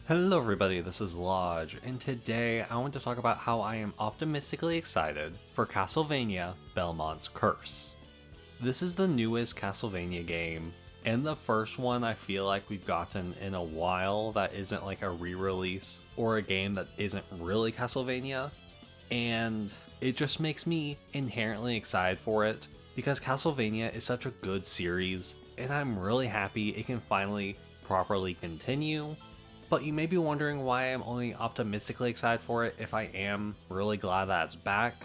Hello everybody, this is Llodg, and today I want to talk about how I am optimistically excited for Castlevania Belmont's Curse. This is the newest Castlevania game, and the first one I feel like we've gotten in a while that isn't like a re-release or a game that isn't really Castlevania, and it just makes me inherently excited for it because Castlevania is such a good series, and I'm really happy it can finally properly continue. But you may be wondering why I'm only optimistically excited for it if I am really glad that it's back.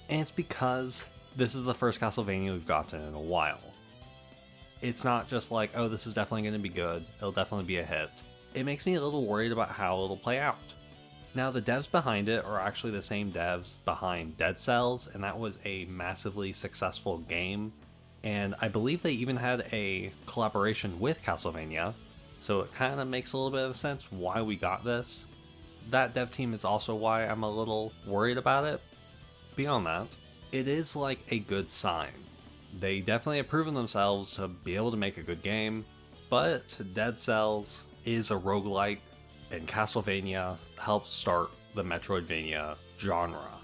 And it's because this is the first Castlevania we've gotten in a while. It's not just like, oh, this is definitely going to be good, it'll definitely be a hit. It makes me a little worried about how it'll play out. Now, the devs behind it are actually the same devs behind Dead Cells, and that was a massively successful game. And I believe they even had a collaboration with Castlevania. So it kind of makes a little bit of sense why we got this. That dev team is also why I'm a little worried about it. Beyond that, it is like a good sign. They definitely have proven themselves to be able to make a good game, but Dead Cells is a roguelike, and Castlevania helps start the Metroidvania genre.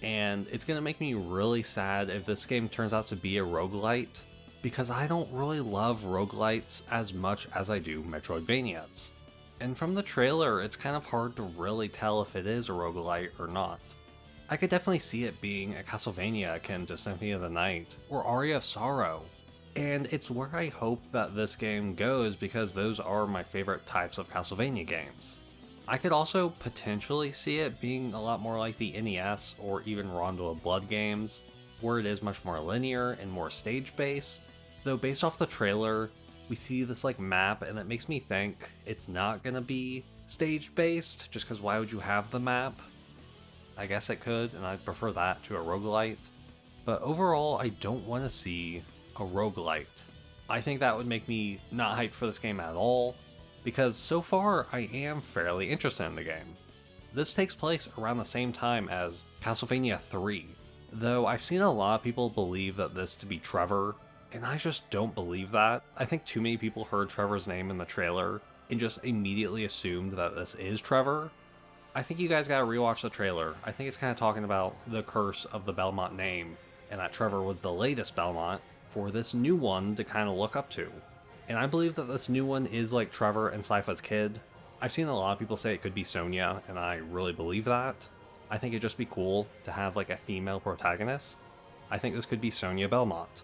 And it's going to make me really sad if this game turns out to be a roguelite, because I don't really love roguelites as much as I do Metroidvanias. And from the trailer, it's kind of hard to really tell if it is a roguelite or not. I could definitely see it being a Castlevania akin to Symphony of the Night or Aria of Sorrow. And it's where I hope that this game goes because those are my favorite types of Castlevania games. I could also potentially see it being a lot more like the NES or even Rondo of Blood games, where it is much more linear and more stage-based. Though based off the trailer, we see this like map and it makes me think it's not gonna be stage-based, just because why would you have the map? I guess it could, and I'd prefer that to a roguelite. But overall, I don't want to see a roguelite. I think that would make me not hyped for this game at all, because so far I am fairly interested in the game. This takes place around the same time as Castlevania 3, though I've seen a lot of people believe that this to be Trevor, and I just don't believe that. I think too many people heard Trevor's name in the trailer and just immediately assumed that this is Trevor. I think you guys gotta rewatch the trailer. I think it's kind of talking about the curse of the Belmont name, and that Trevor was the latest Belmont for this new one to kind of look up to. And I believe that this new one is like Trevor and Sypha's kid. I've seen a lot of people say it could be Sonia, and I really believe that. I think it'd just be cool to have like a female protagonist. I think this could be Sonia Belmont.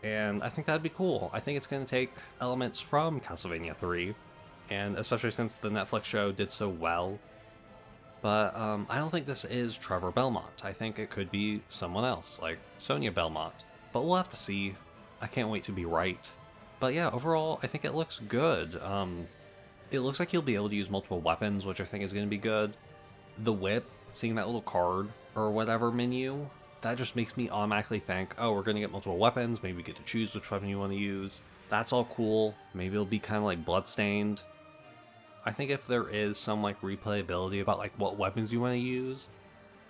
And I think that'd be cool. I think it's going to take elements from Castlevania 3, and especially since the Netflix show did so well. But I don't think this is Trevor Belmont. I think it could be someone else, like Sonia Belmont. But we'll have to see. I can't wait to be right. But yeah, overall, I think it looks good. It looks like you'll be able to use multiple weapons, which I think is going to be good. The whip, seeing that little card or whatever menu, that just makes me automatically think, oh, we're going to get multiple weapons, maybe we get to choose which weapon you want to use. That's all cool. Maybe it'll be kind of like Bloodstained. I think if there is some like replayability about like what weapons you want to use,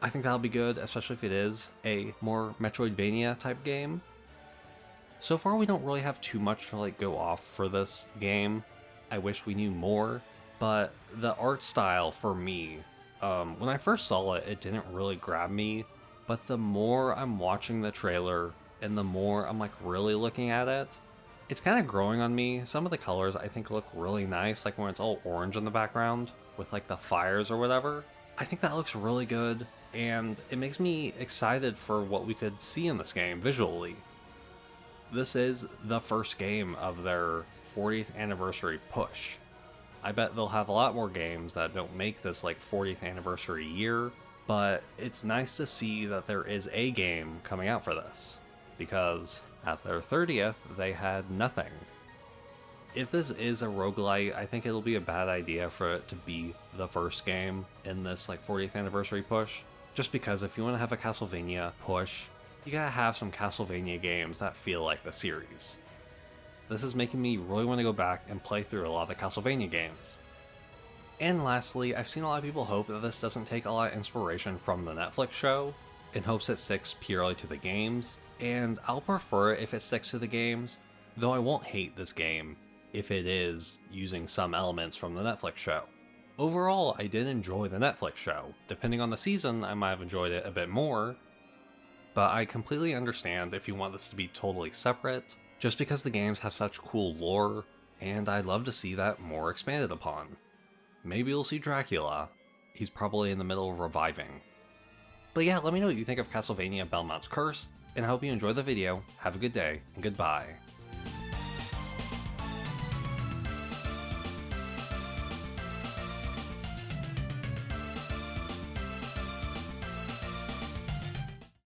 I think that'll be good, especially if it is a more Metroidvania type game. So far we don't really have too much to like go off for this game. I wish we knew more, but the art style for me, when I first saw it, it didn't really grab me. But the more I'm watching the trailer and the more I'm like really looking at it, it's kind of growing on me. Some of the colors I think look really nice, like when it's all orange in the background with like the fires or whatever. I think that looks really good, and it makes me excited for what we could see in this game visually. This is the first game of their 40th anniversary push. I bet they'll have a lot more games that don't make this like 40th anniversary year, but it's nice to see that there is a game coming out for this, because at their 30th, they had nothing. If this is a roguelite, I think it'll be a bad idea for it to be the first game in this like 40th anniversary push, just because if you want to have a Castlevania push, you gotta have some Castlevania games that feel like the series. This is making me really want to go back and play through a lot of the Castlevania games. And lastly, I've seen a lot of people hope that this doesn't take a lot of inspiration from the Netflix show, in hopes it sticks purely to the games, and I'll prefer it if it sticks to the games, though I won't hate this game if it is using some elements from the Netflix show. Overall, I did enjoy the Netflix show. Depending on the season, I might have enjoyed it a bit more, but I completely understand if you want this to be totally separate, just because the games have such cool lore, and I'd love to see that more expanded upon. Maybe we'll see Dracula. He's probably in the middle of reviving. But yeah, let me know what you think of Castlevania Belmont's Curse, and I hope you enjoy the video. Have a good day, and goodbye.